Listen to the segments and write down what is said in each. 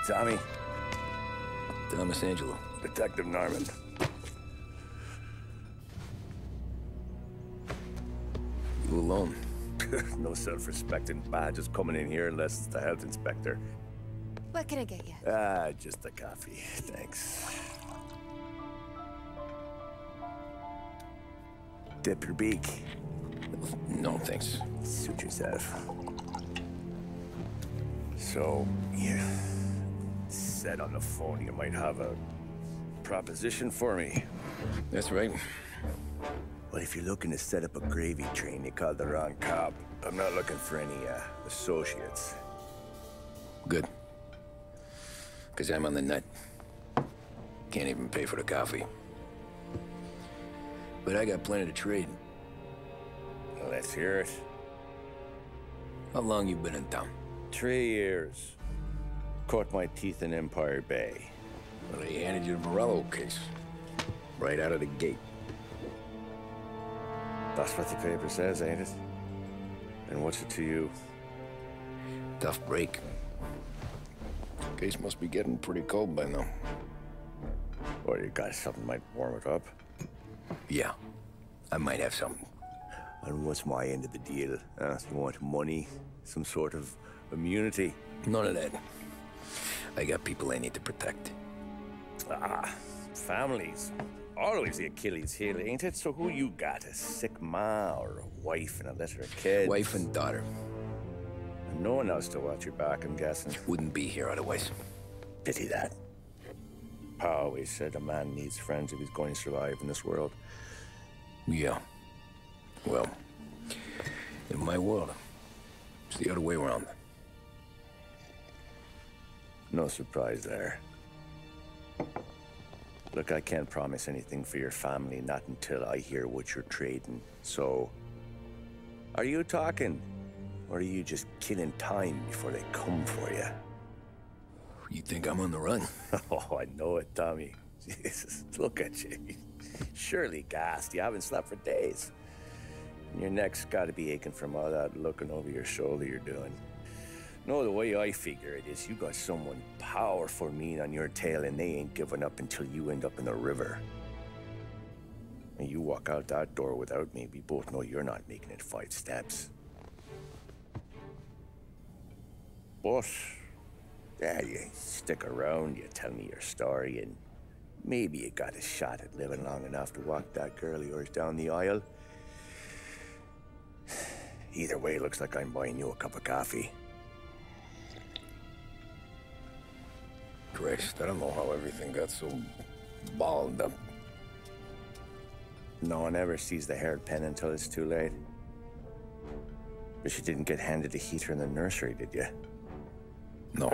Tommy. Thomas Angelo. Detective Norman. You alone? No self-respecting badges coming in here unless it's the health inspector. What can I get you? Just a coffee, thanks. Dip your beak. No, thanks. Suit yourself. So, you said on the phone you might have a proposition for me. That's right. Well, if you're looking to set up a gravy train, you called the wrong cop. I'm not looking for any, associates. Good. Because I'm on the nut. Can't even pay for the coffee. But I got plenty to trade. Let's hear it. How long you been in town? 3 years. Caught my teeth in Empire Bay. Well, they handed you the Morello case. Right out of the gate. That's what the paper says, ain't it? And what's it to you? Tough break. Case must be getting pretty cold by now. Or you got something might warm it up? Yeah, I might have something. And what's my end of the deal? You want money? Some sort of immunity? None of that. I got people I need to protect. Families. Always the Achilles heel, ain't it? So who you got? A sick ma or a wife and a litter of kids? Wife and daughter. And no one else to watch your back, I'm guessing. Wouldn't be here otherwise. Pity that. Pa always said a man needs friends if he's going to survive in this world. Yeah. Well, in my world, it's the other way around. No surprise there. Look, I can't promise anything for your family, not until I hear what you're trading. So, are you talking? Or are you just killing time before they come for you? You think I'm on the run? Oh, I know it, Tommy. Jesus, look at you. Surely gassed. You haven't slept for days. And your neck's got to be aching from all that looking over your shoulder you're doing. No, the way I figure it is you got someone powerful mean on your tail and they ain't giving up until you end up in the river. And you walk out that door without me, we both know you're not making it 5 steps. But, yeah, you stick around, you tell me your story, and maybe you got a shot at living long enough to walk that girl of yours down the aisle. Either way, looks like I'm buying you a cup of coffee. Christ, I don't know how everything got so balled up. No one ever sees the haired pen until it's too late. But you didn't get handed a heater in the nursery, did you? No.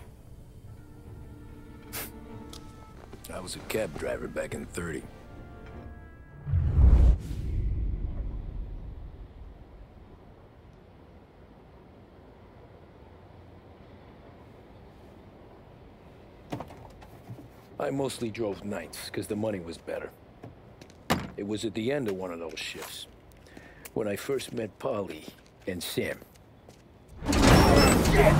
I was a cab driver back in '30. I mostly drove nights, because the money was better. It was at the end of one of those shifts, when I first met Polly and Sam. Shit!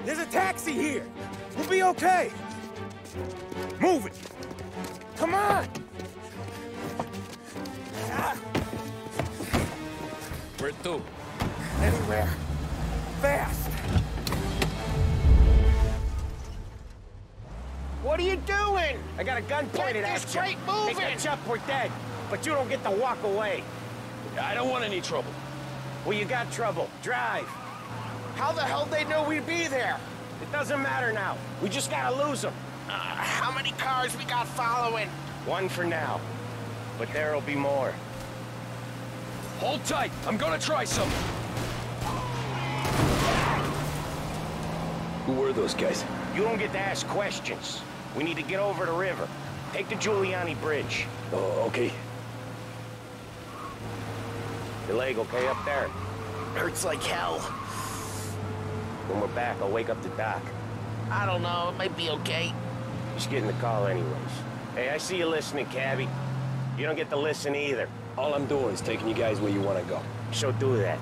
There's a taxi here. We'll be okay. Move it. Come on. Where to? Anywhere. Fast. What are you doing? I got a gun pointed at you. Straight moving. Pick the up, we're dead. But you don't get to walk away. I don't want any trouble. Well, you got trouble. Drive. How the hell they know we'd be there? It doesn't matter now. We just gotta lose them. How many cars we got following? One for now. But there'll be more. Hold tight. I'm gonna try something. Who were those guys? You don't get to ask questions. We need to get over the river. Take the Giuliani Bridge. Oh, okay. Your leg okay up there? Hurts like hell. When we're back, I'll wake up the doc. I don't know, it might be okay. Just getting the call anyways. Hey, I see you listening, cabbie. You don't get to listen either. All I'm doing is taking you guys where you want to go. So do that.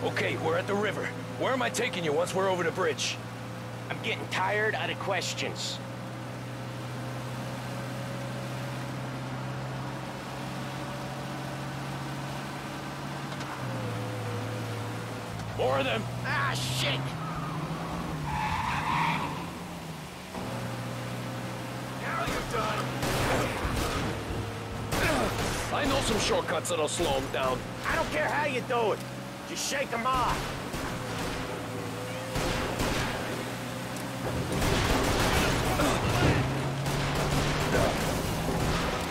Okay, we're at the river. Where am I taking you once we're over the bridge? I'm getting tired of the questions. More of them. Ah, shit! Now you're done. I know some shortcuts that'll slow them down. I don't care how you do it. Just shake them off.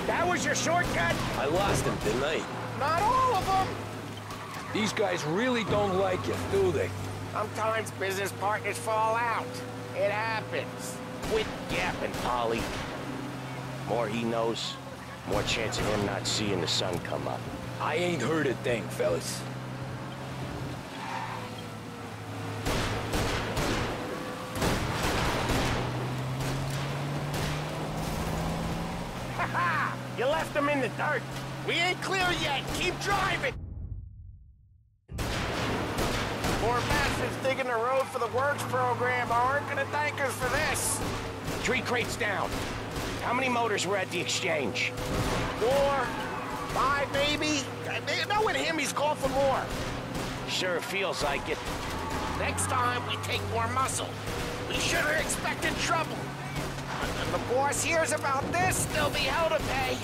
That was your shortcut? I lost him, didn't I? Not all of them. These guys really don't like you, do they? Sometimes business partners fall out. It happens. Quit yapping, Polly. More he knows, more chance of him not seeing the sun come up. I ain't heard a thing, fellas. Ha! You left them in the dirt. We ain't clear yet. Keep driving. Poor bastards digging the road for the works program aren't gonna thank us for this. 3 crates down. How many motors were at the exchange? 4, 5 maybe. Knowing him, he's called for more. Sure feels like it. Next time, we take more muscle. We should have expected trouble. When the boss hears about this, there'll be hell to pay.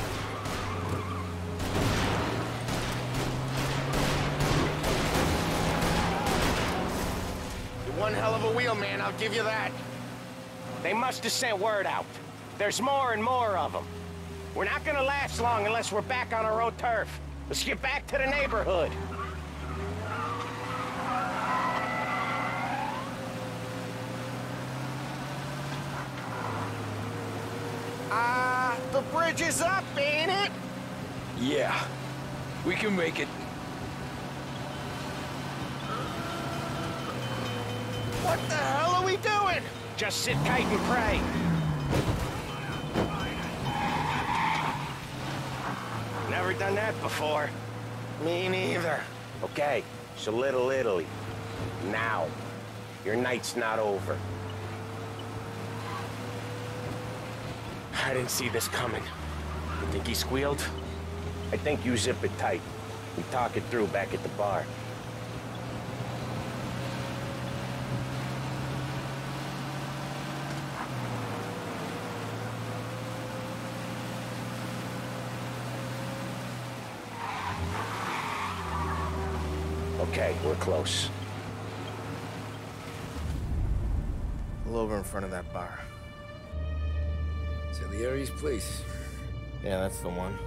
You're one hell of a wheelman, I'll give you that. They must have sent word out. There's more and more of them. We're not gonna last long unless we're back on our own turf. Let's get back to the neighborhood. The bridge is up, ain't it? Yeah, we can make it. What the hell are we doing? Just sit tight and pray. Never done that before. Me neither. Okay, so Little Italy. Now. Your night's not over. I didn't see this coming. You think he squealed? I think you zip it tight. We talk it through back at the bar. Okay, we're close. Pull over in front of that bar. Salieri's place. Yeah, that's the one.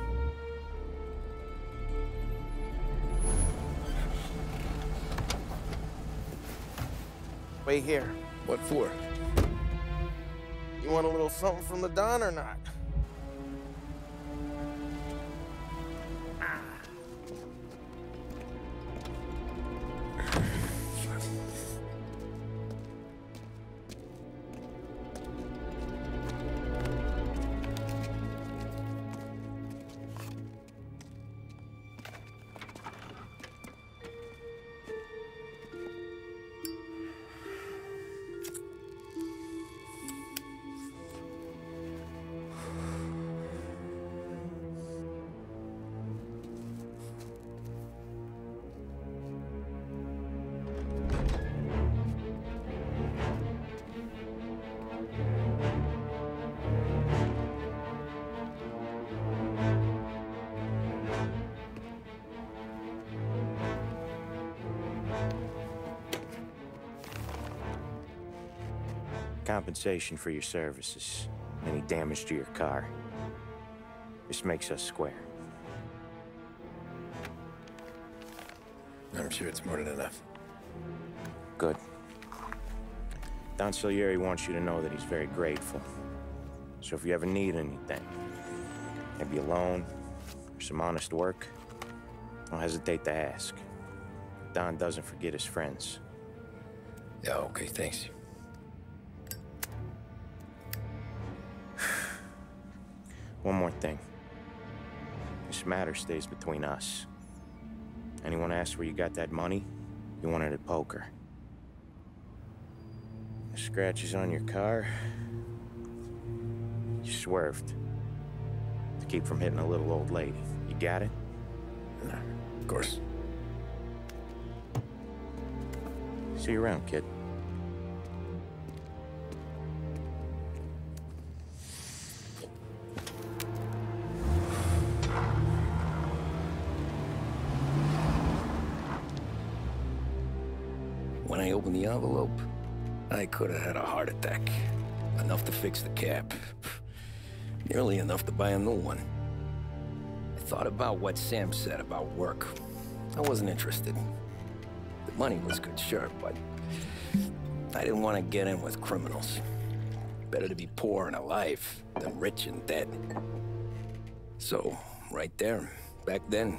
Wait here. What for? You want a little something from the Don or not? Compensation for your services. Any damage to your car. This makes us square. I'm sure it's more than enough. Good. Don Salieri wants you to know that he's very grateful. So if you ever need anything, maybe a loan or some honest work, don't hesitate to ask. Don doesn't forget his friends. Yeah, okay, thanks. One more thing. This matter stays between us. Anyone asks where you got that money, you won it at poker. The scratches on your car, you swerved to keep from hitting a little old lady. You got it? Of course. See you around, kid. When I opened the envelope, I could have had a heart attack. Enough to fix the cap. Nearly enough to buy a new one. I thought about what Sam said about work. I wasn't interested. The money was good, sure, but I didn't want to get in with criminals. Better to be poor and alive than rich and dead. So, right there, back then,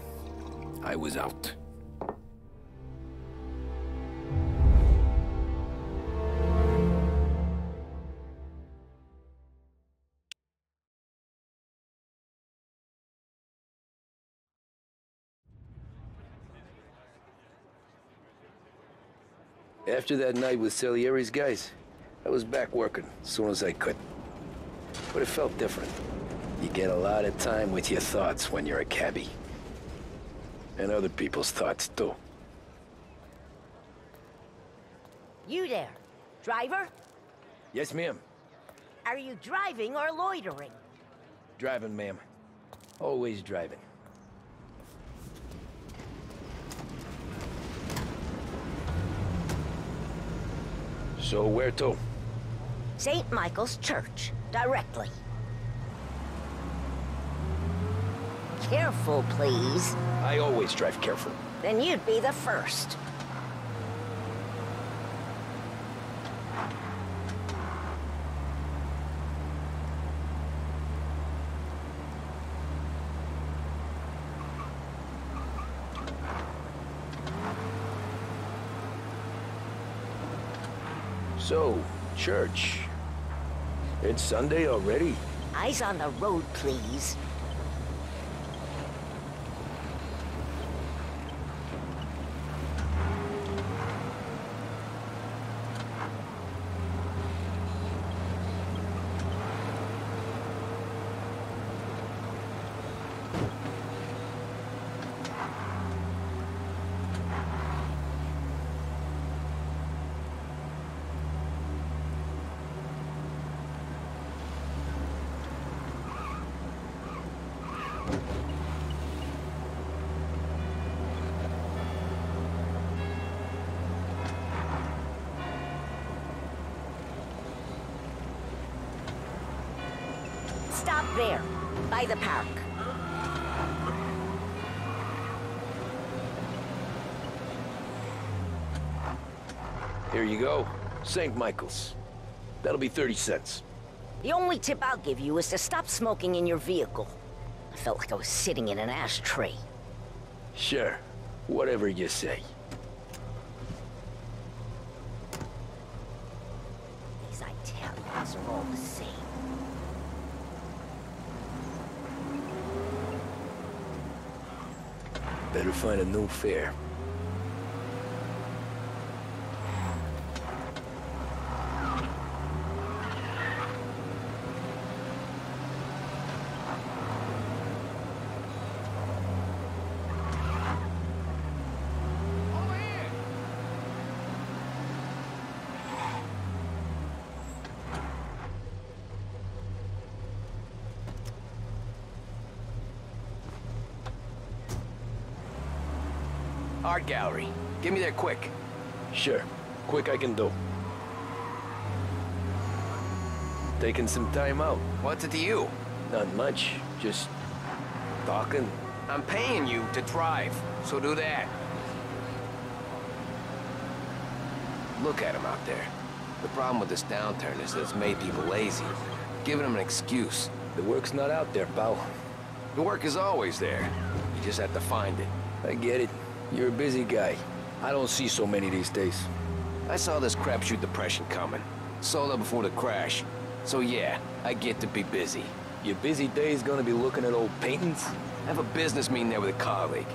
I was out. After that night with Salieri's guys, I was back working as soon as I could. But it felt different. You get a lot of time with your thoughts when you're a cabbie. And other people's thoughts, too. You there, driver? Yes, ma'am. Are you driving or loitering? Driving, ma'am. Always driving. So where to? St. Michael's Church, directly. Careful, please. I always drive careful. Then you'd be the first. So, church. It's Sunday already? Eyes on the road, please. Stop there, by the park. Here you go. St. Michael's. That'll be 30 cents. The only tip I'll give you is to stop smoking in your vehicle. I felt like I was sitting in an ashtray. Sure. Whatever you say. These Italians are all the same. Better find a new fare. Art gallery. Get me there quick. Sure. Quick I can do. Taking some time out. What's it to you? Not much. Just talking. I'm paying you to drive, so do that. Look at him out there. The problem with this downturn is that it's made people lazy. Giving them an excuse. The work's not out there, pal. The work is always there. You just have to find it. I get it. You're a busy guy. I don't see so many these days. I saw this crapshoot depression coming. Sold up before the crash. So yeah, I get to be busy. Your busy day's gonna be looking at old paintings? I have a business meeting there with a colleague.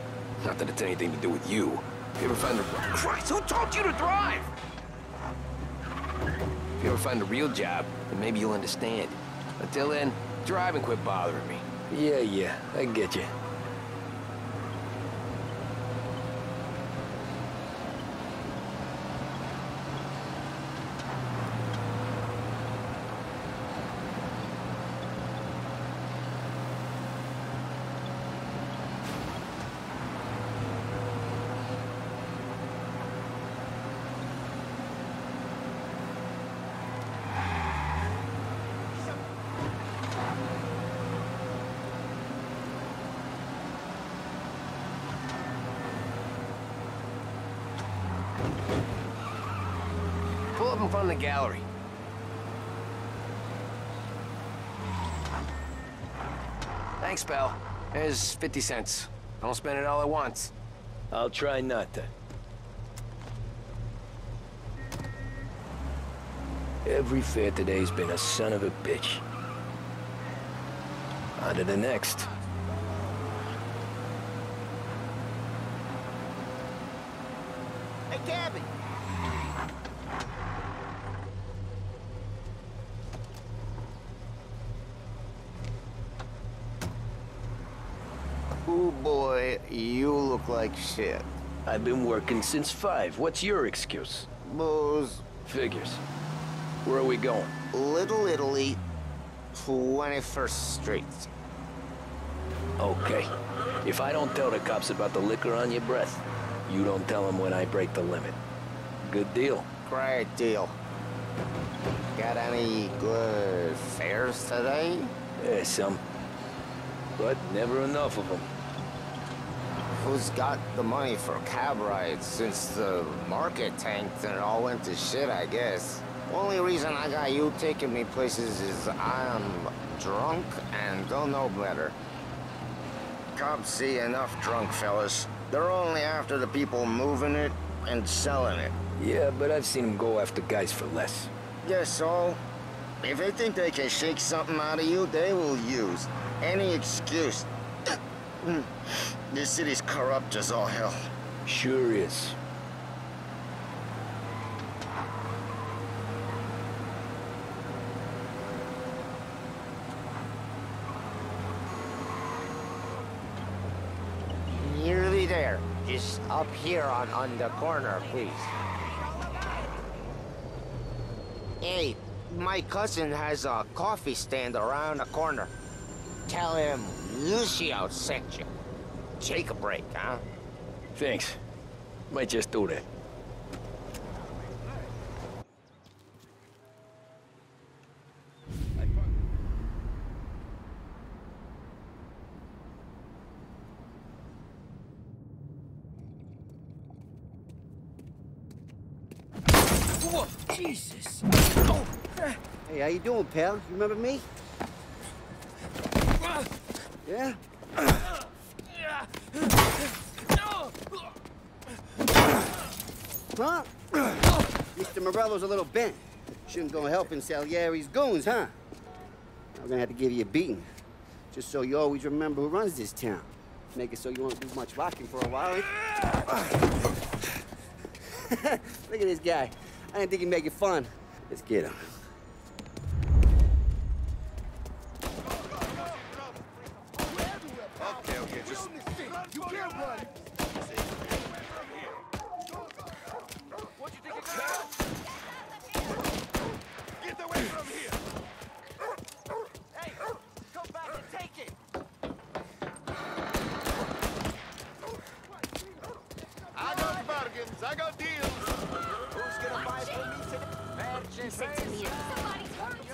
Not that it's anything to do with you. If you ever find the... Christ, who told you to drive? If you ever find a real job, then maybe you'll understand. Until then, drive and quit bothering me. Yeah, I get you. Pull up in front of the gallery. Thanks, pal. Here's 50 cents. Don't spend it all at once. I'll try not to. Every fare today's been a son of a bitch. On to the next. Hey, Gabby! Ooh, boy, you look like shit. I've been working since 5. What's your excuse? Booze. Figures. Where are we going? Little Italy, 21st Street. Okay. If I don't tell the cops about the liquor on your breath, you don't tell them when I break the limit. Good deal. Great deal. Got any good fares today? Yeah, some. But never enough of them. Who's got the money for cab rides since the market tanked and it all went to shit, I guess? Only reason I got you taking me places is I'm drunk and don't know better. Cops see enough drunk fellas. They're only after the people moving it and selling it. Yeah, but I've seen them go after guys for less. Guess so. If they think they can shake something out of you, they will use any excuse. This city's corrupt as all hell. Sure is. Nearly there. Just up here on the corner, please. Hey, my cousin has a coffee stand around the corner. Tell him Lucio sent you. Take a break, huh? Thanks. Might just do that. Whoa, Jesus! Oh. Hey, how you doing, pal? You remember me? Yeah? Huh? Mr. Morello's a little bent. Shouldn't go helping Salieri's goons, huh? I'm gonna have to give you a beating. Just so you always remember who runs this town. Make it so you won't do much rocking for a while. Look at this guy. I didn't think he'd make it fun. Let's get him. Okay, just... You can't run! What'd you think of that? Get away from here! Hey, come back and take it! I got bargains, I got deals! Who's gonna buy from me today? Listen to me. Somebody's hurt.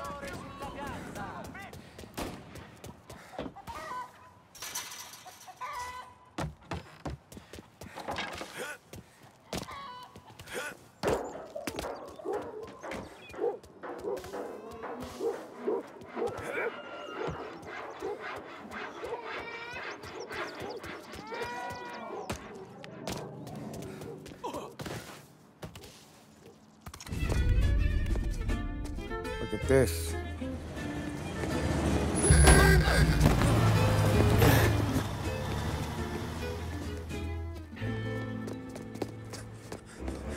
Look at this.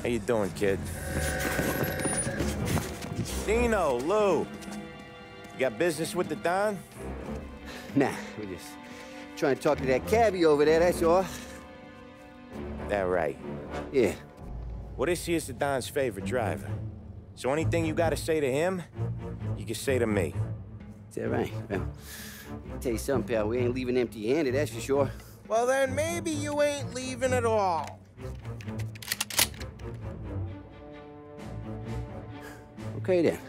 How you doing, kid? Dino, Lou. You got business with the Don? Nah, we're just trying to talk to that cabbie over there, that's all. That right? Yeah. Well, this here's the Don's favorite driver. So anything you gotta say to him, you can say to me. Is that right? Well, I'll tell you something, pal. We ain't leaving empty-handed, that's for sure. Well, then maybe you ain't leaving at all. Okay, then.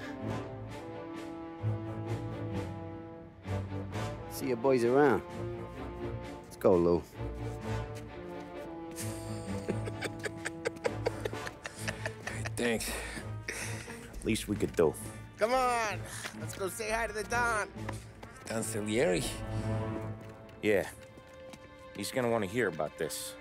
See your boys around. Let's go, Lou. Thanks. Least we could do. Come on, let's go say hi to the Don. Don Salieri? Yeah. He's gonna want to hear about this.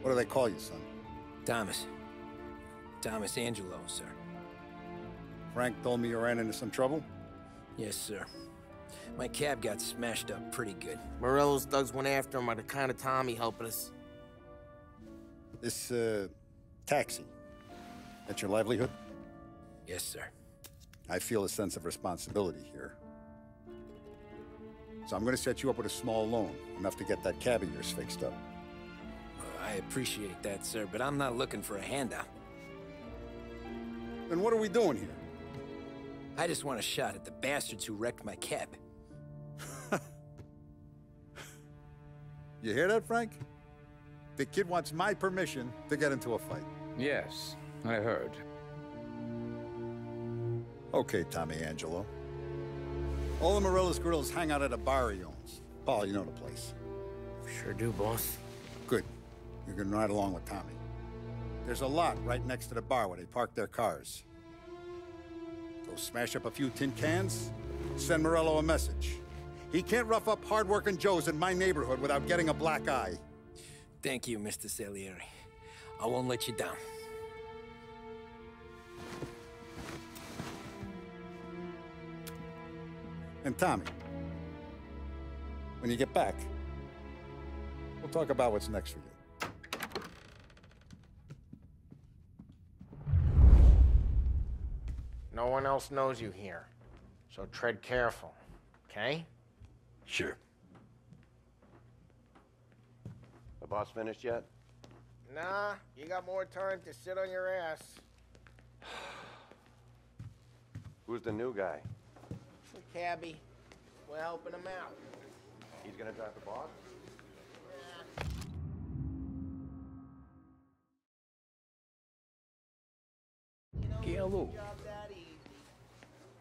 What do they call you, son? Thomas. Tommy Angelo, sir. Frank told me you ran into some trouble? Yes, sir. My cab got smashed up pretty good. Morello's thugs went after him by the kind of Tommy helping us. This, taxi, that's your livelihood? Yes, sir. I feel a sense of responsibility here. So I'm gonna set you up with a small loan, enough to get that cab of yours fixed up. I appreciate that, sir, but I'm not looking for a handout. Then what are we doing here? I just want a shot at the bastards who wrecked my cab. You hear that, Frank? The kid wants my permission to get into a fight. Yes, I heard. Okay, Tommy Angelo. All the Morello's girls hang out at a bar he owns. Paul, you know the place. Sure do, boss. Good. You can ride along with Tommy. There's a lot right next to the bar where they park their cars. Go smash up a few tin cans, send Morello a message. He can't rough up hard-working Joes in my neighborhood without getting a black eye. Thank you, Mr. Salieri. I won't let you down. And Tommy, when you get back, we'll talk about what's next for you. No one else knows you here, so tread careful, okay? Sure. The boss finished yet? Nah, you got more time to sit on your ass. Who's the new guy? The cabbie. We're helping him out. He's gonna drive the boss? Chi è lui?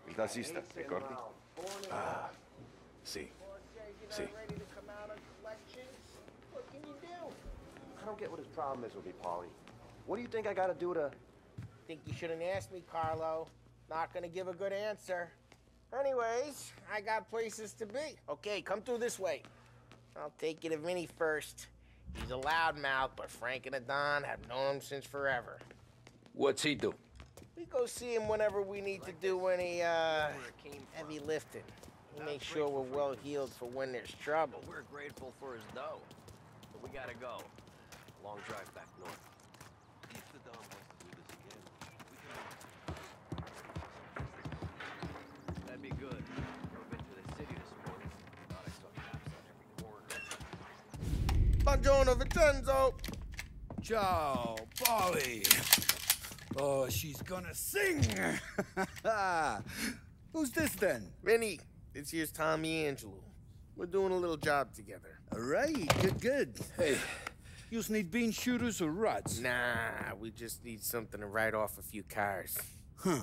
Il tassista, ricordi? Ah, sì. Sì. I don't get what his problem is with me, Paulie. What do you think I gotta do to... Think you shouldn't ask me, Carlo. Not gonna give a good answer. Anyways, I got places to be. Okay, come through this way. I'll take you to Vinny first. He's a loudmouth, but Frank and the Don have known him since forever. What's he do? We go see him whenever we need to do any, heavy lifting. He makes sure we're well-heeled for when there's trouble. We're grateful for his dough, but we gotta go. Long drive back north. If the Don wants to do this again, we can... That'd be good. I've been to the city this morning. Thought I saw cops on every corner. Buongiorno, Vincenzo! Ciao, Polly. Oh, she's gonna sing. Who's this then? Vinny, this here's Tommy Angelo. We're doing a little job together. All right, good. Hey, you just need bean shooters or rods? Nah, we just need something to write off a few cars. Huh.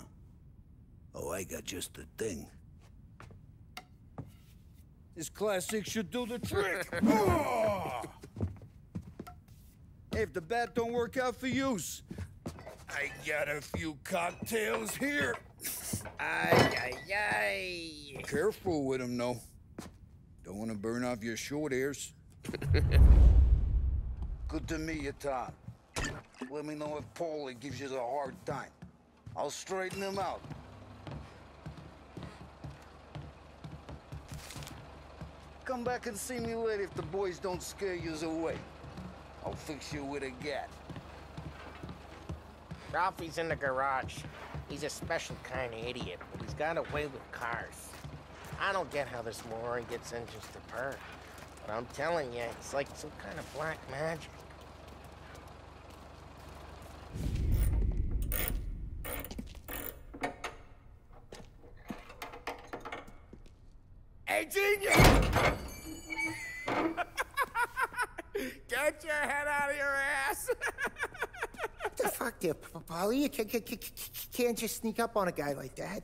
Oh, I got just the thing. This classic should do the trick. Oh! Hey, if the bat don't work out for yous, I got a few cocktails here. Ay, ay, ay. Careful with them, though. Don't want to burn off your short hairs. Good to meet you, Tom. Let me know if Paulie gives you a hard time. I'll straighten him out. Come back and see me later if the boys don't scare yous away. I'll fix you with a gat. Ralphie's in the garage. He's a special kind of idiot, but he's got a way with cars. I don't get how this moron gets engines to purr. But I'm telling you, it's like some kind of black magic. Hey, genius! Get your head out of your ass! What the fuck there, Paulie? You can't just sneak up on a guy like that.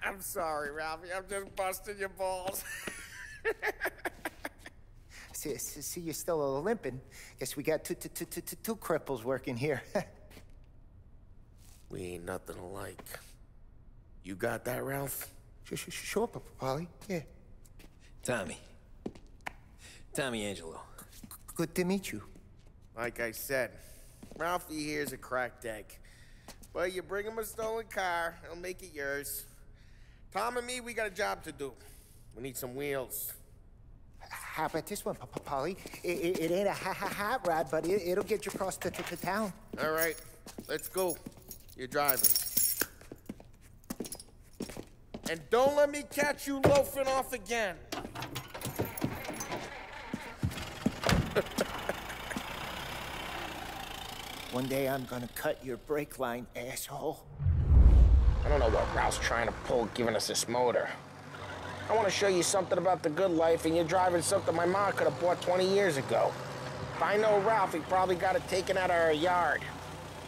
I'm sorry, Ralphie. I'm just busting your balls. See, you're still limping. Guess we got two cripples working here. We ain't nothing alike. You got that, Ralph? Sure, Paulie. Yeah. Tommy Angelo. Good to meet you. Like I said, Ralphie here's a cracked egg. But you bring him a stolen car, he'll make it yours. Tom and me, we got a job to do. We need some wheels. How about this one, Paulie? It ain't a hot rod, but it'll get you across to town. All right, let's go. You're driving. And don't let me catch you loafing off again. One day I'm gonna cut your brake line, asshole. I don't know what Ralph's trying to pull giving us this motor. I want to show you something about the good life, and you're driving something my mom could have bought 20 years ago. If I know Ralph, he probably got it taken out of our yard.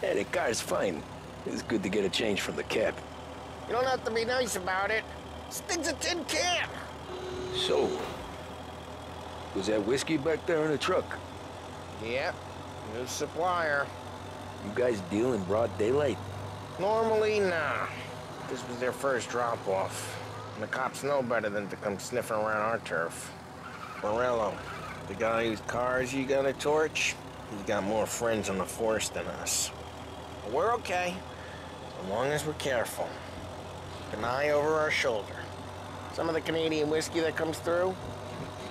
Yeah, the car's fine. It's good to get a change from the cab. You don't have to be nice about it. This thing's a tin can. So, was that whiskey back there in the truck? Yep, new supplier. You guys deal in broad daylight? Normally, nah. This was their first drop-off. And the cops know better than to come sniffing around our turf. Morello, the guy whose cars you got a torch, he's got more friends on the force than us. But we're okay, as long as we're careful. An eye over our shoulder. Some of the Canadian whiskey that comes through,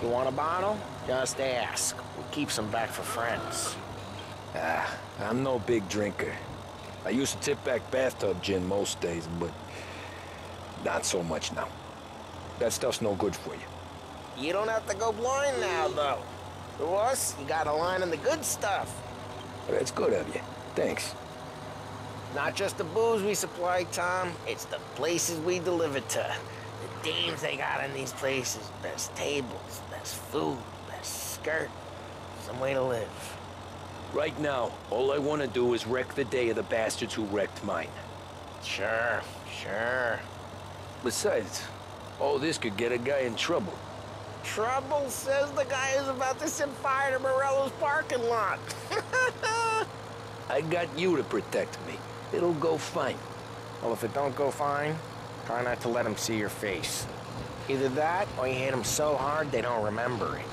you want a bottle? Just ask. We'll keep some back for friends. I'm no big drinker. I used to tip back bathtub gin most days, but not so much now. That stuff's no good for you. You don't have to go blind now, though. To us, you got a line in the good stuff. Well, that's good of you. Thanks. Not just the booze we supply, Tom. It's the places we deliver to. The dames they got in these places. Best tables, best food, best skirt. Some way to live. Right now, all I want to do is wreck the day of the bastards who wrecked mine. Sure. Besides, all this could get a guy in trouble. Trouble, says the guy who's about to set fire to Morello's parking lot. I got you to protect me. It'll go fine. Well, if it don't go fine, try not to let them see your face. Either that, or you hit them so hard they don't remember it.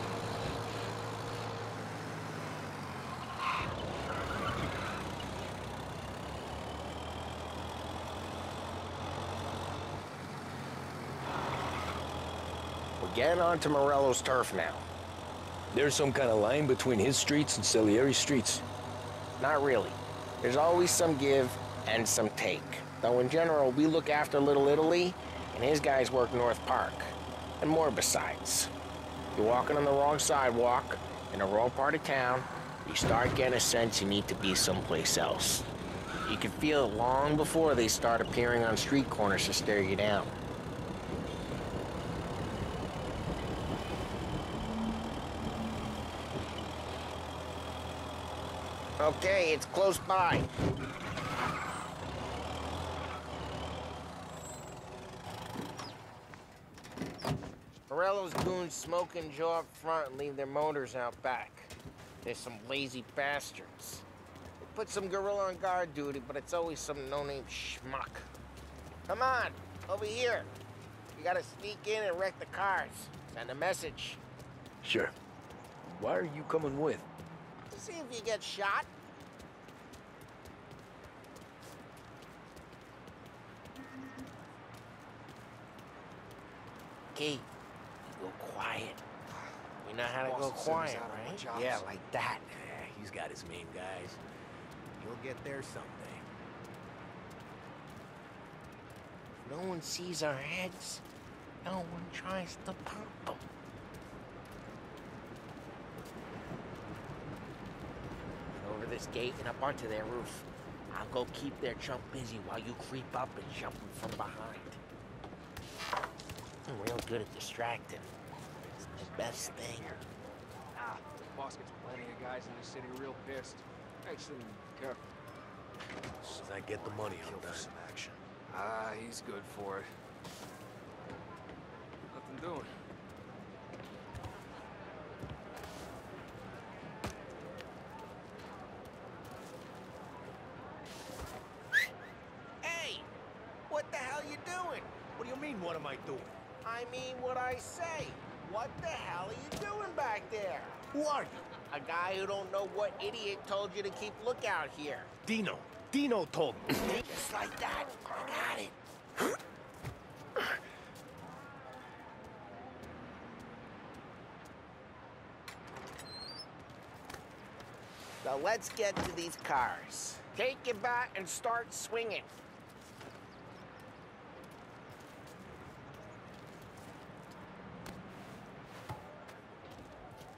We're getting onto Morello's turf now. There's some kind of line between his streets and Salieri's streets? Not really. There's always some give and some take. Though in general, we look after Little Italy, and his guys work North Park. And more besides. You're walking on the wrong sidewalk, in the wrong part of town, you start getting a sense you need to be someplace else. You can feel it long before they start appearing on street corners to stare you down. Okay, it's close by. Morello's goons smoke and Joe up front and leave their motors out back. There's some lazy bastards. They put some gorilla on guard duty, but it's always some no-name schmuck. Come on, over here. You gotta sneak in and wreck the cars. Send a message. Sure. Why are you coming with? To see if you get shot. Okay, you go quiet. You know how to go quiet, right? Yeah, like that. Yeah, he's got his main guys. You'll get there someday. If no one sees our heads, no one tries to pop them. Over this gate and up onto their roof. I'll go keep their chump busy while you creep up and jump them from behind. I'm real good at distracting. It's my best thing. The boss gets plenty of guys in the city real pissed. Actually, careful. As soon as I get the money, I'm done. Some action. He's good for it. Nothing doing. Hey! What the hell you doing? What do you mean, what am I doing? I mean what I say. What the hell are you doing back there? Who are you? A guy who don't know what idiot told you to keep lookout here. Dino. Dino told me. Just like that. I got it. Now let's get to these cars. Take it back and start swinging.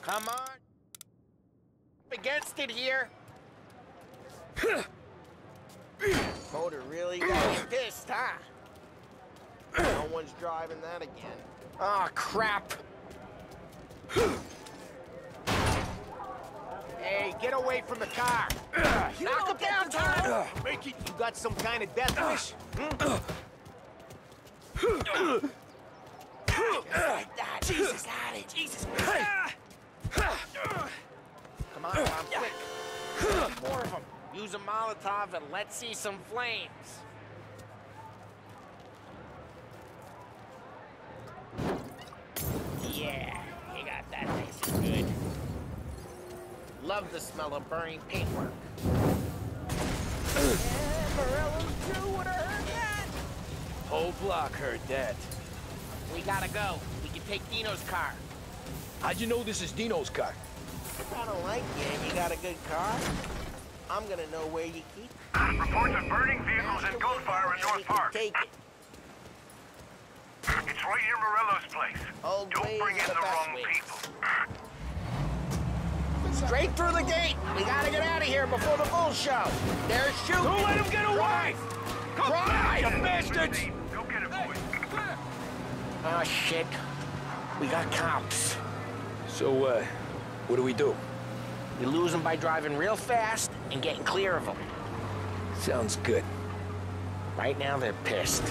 Come on. Against it here. Motor really got me pissed, huh? No one's driving that again. Oh, crap. Hey, get away from the car. Knock him down, Tom. Make it. You got some kind of death wish? Just like that. Jesus, had it. Jesus. Come on, Tom, quick. More of them. Use a Molotov and let's see some flames. Yeah, you got that nice and good. Love the smell of burning paintwork. Morello's crew would have heard that. Whole block heard that. We gotta go. We can take Dino's car. How'd you know this is Dino's car? I don't like you and you got a good car. I'm gonna know where you keep it. Reports of burning vehicles and gunfire in North Park. Take it. It's right near Morello's place. Old Don't bring in the wrong people. Straight through the gate. We gotta get out of here before the bull show. They're shooting. Don't let him get away! Come on, you bastards! Go get it, boys. Oh, shit. We got cops. So, what do we do? We lose them by driving real fast and getting clear of them. Sounds good. Right now they're pissed,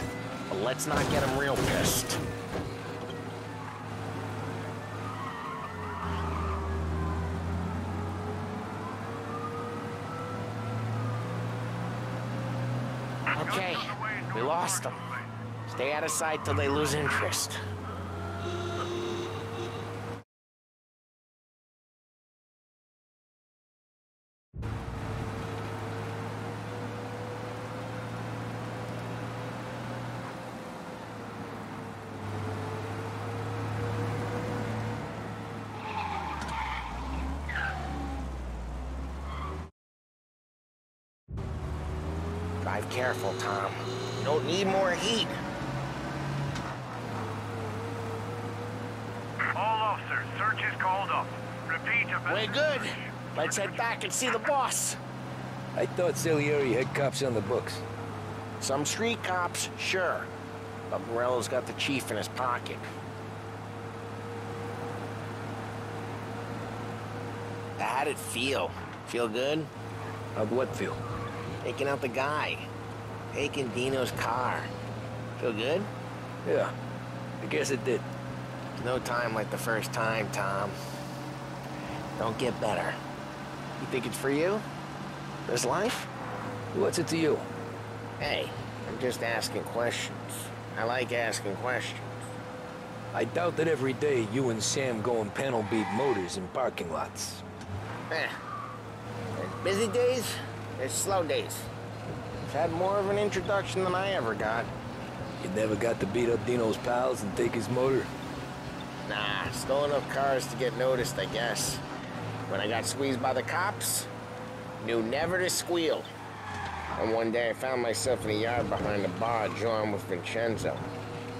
but let's not get them real pissed. Okay, we lost them. Stay out of sight till they lose interest. Drive careful, Tom. You don't need more heat. All officers, search is called up. Repeat, We're good. Let's head back and see the boss. I thought Salieri had cops on the books. Some street cops, sure. But Morello's got the chief in his pocket. How'd it feel? Feel good? How'd what feel? Taking out the guy. Taking Dino's car. Feel good? Yeah, I guess it did. There's no time like the first time, Tom. Don't get better. You think it's for you? This life? What's it to you? Hey, I'm just asking questions. I like asking questions. I doubt that every day you and Sam go and panel beat motors in parking lots. There's busy days, there's slow days. I've had more of an introduction than I ever got. You never got to beat up Dino's pals and take his motor? Nah, stole enough cars to get noticed, I guess. When I got squeezed by the cops, knew never to squeal. And one day I found myself in the yard behind the bar, drawing with Vincenzo.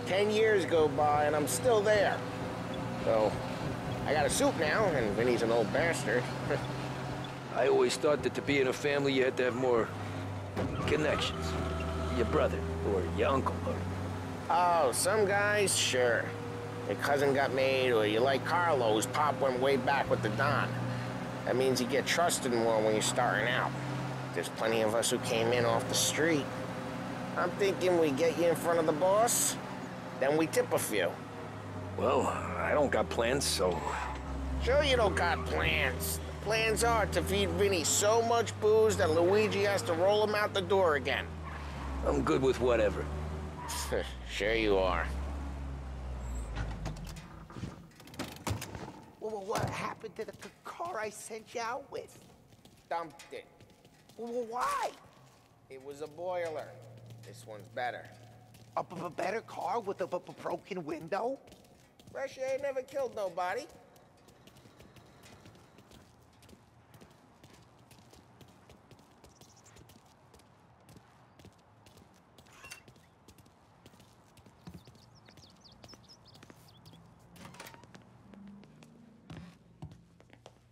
10 years go by and I'm still there. So, I got a suit now, and Vinny's an old bastard. I always thought that to be in a family you had to have more connections. Your brother, or your uncle, or... Oh, some guys, sure. Your cousin got made, or you like Carlo's, Pop went way back with the Don. That means you get trusted more when you're starting out. There's plenty of us who came in off the street. I'm thinking we get you in front of the boss, then we tip a few. Well, I don't got plans, so... Sure you don't got plans. The plans are to feed Vinny so much booze that Luigi has to roll him out the door again. I'm good with whatever. Sure you are. Well, what happened to the car I sent you out with? Dumped it. Well, why? It was a boiler. This one's better. A better car with a broken window? Fresh air never killed nobody.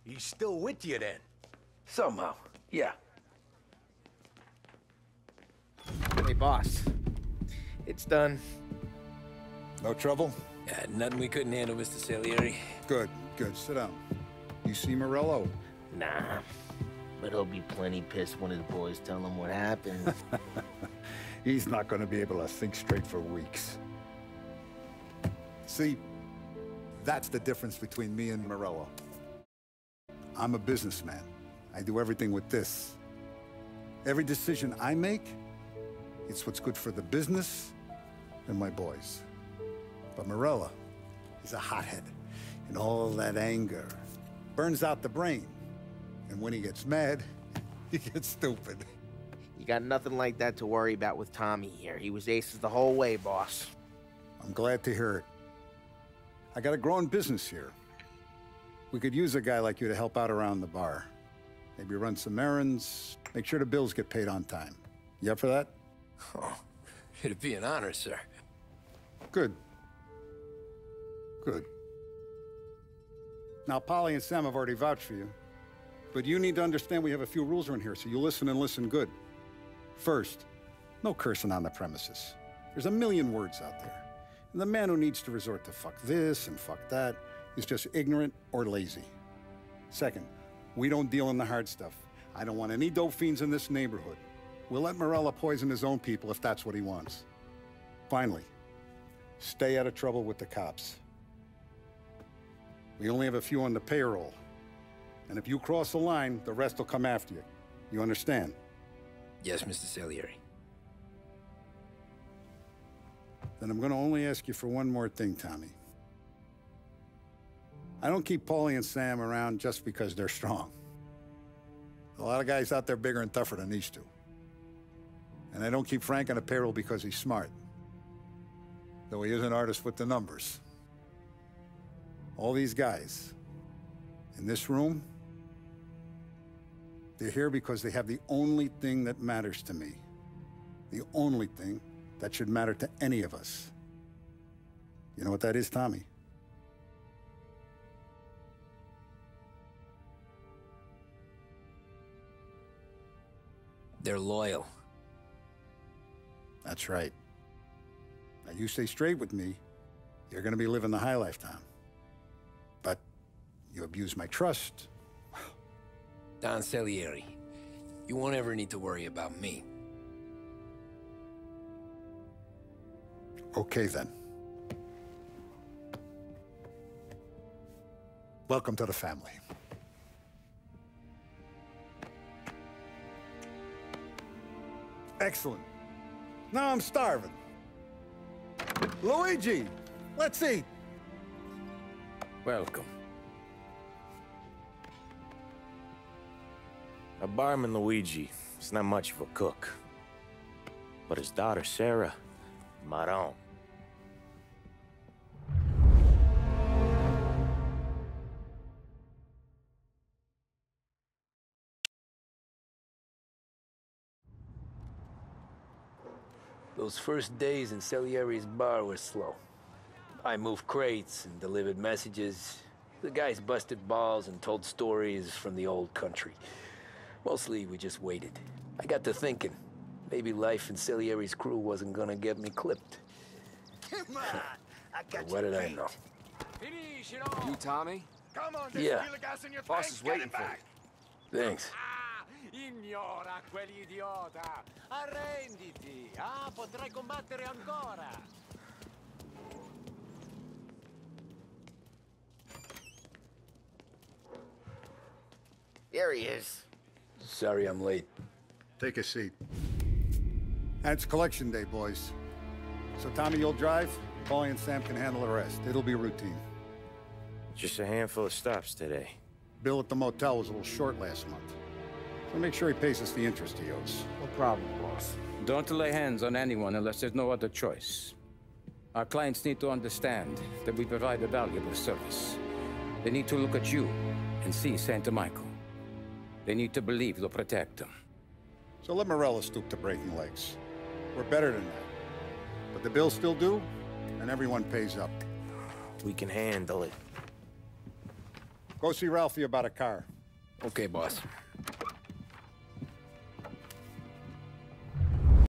He's still with you then? Somehow, yeah. Hey, boss. It's done. No trouble? Yeah, nothing we couldn't handle, Mr. Salieri. Good, good. Sit down. You see Morello? Nah. But he'll be plenty pissed when his boys tell him what happened. He's not going to be able to think straight for weeks. See, that's the difference between me and Morello. I'm a businessman. I do everything with this. Every decision I make, it's what's good for the business and my boys. But Morello, he's a hothead. And all that anger burns out the brain. And when he gets mad, he gets stupid. You got nothing like that to worry about with Tommy here. He was aces the whole way, boss. I'm glad to hear it. I got a growing business here. We could use a guy like you to help out around the bar. Maybe run some errands, make sure the bills get paid on time. You up for that? Oh, it'd be an honor, sir. Good. Good. Now, Polly and Sam have already vouched for you. But you need to understand we have a few rules around here, so you listen and listen good. First, no cursing on the premises. There's a million words out there. And the man who needs to resort to fuck this and fuck that is just ignorant or lazy. Second, we don't deal in the hard stuff. I don't want any dope fiends in this neighborhood. We'll let Morello poison his own people if that's what he wants. Finally, stay out of trouble with the cops. We only have a few on the payroll. And if you cross the line, the rest will come after you. You understand? Yes, Mr. Salieri. Then I'm going to only ask you for one more thing, Tommy. I don't keep Paulie and Sam around just because they're strong. A lot of guys out there bigger and tougher than these two. And I don't keep Frank on the payroll because he's smart. Though he is an artist with the numbers. All these guys in this room, they're here because they have the only thing that matters to me. The only thing that should matter to any of us. You know what that is, Tommy? They're loyal. That's right. Now, you stay straight with me, you're gonna be living the high life, Tom. But you abuse my trust. Don Salieri, You won't ever need to worry about me. Okay, then. Welcome to the family. Excellent. Now I'm starving. Luigi, let's eat. Welcome. Our barman Luigi is not much of a cook. But his daughter Sarah, Maron. Those first days in Salieri's bar were slow. I moved crates and delivered messages. The guys busted balls and told stories from the old country. Mostly, we just waited. I got to thinking, maybe life in Salieri's crew wasn't gonna get me clipped. Come on, I got What did I know? You, Tommy? Come on, Yeah. gas in your Boss tank. is waiting for you. Thanks. Ignora quell'idiota. Arrenditi. Potrai combattere ancora. There he is. Sorry I'm late. Take a seat. And it's collection day, boys. So Tommy, you'll drive. Paulie and Sam can handle the rest. It'll be routine. Just a handful of stops today. Bill at the motel was a little short last month. So make sure he pays us the interest he owes. No problem, boss. Don't lay hands on anyone unless there's no other choice. Our clients need to understand that we provide a valuable service. They need to look at you and see Santa Michael. They need to believe you'll protect them. So let Morella stoop to breaking legs. We're better than that. But the bills still due, and everyone pays up. We can handle it. Go see Ralphie about a car. Okay, boss.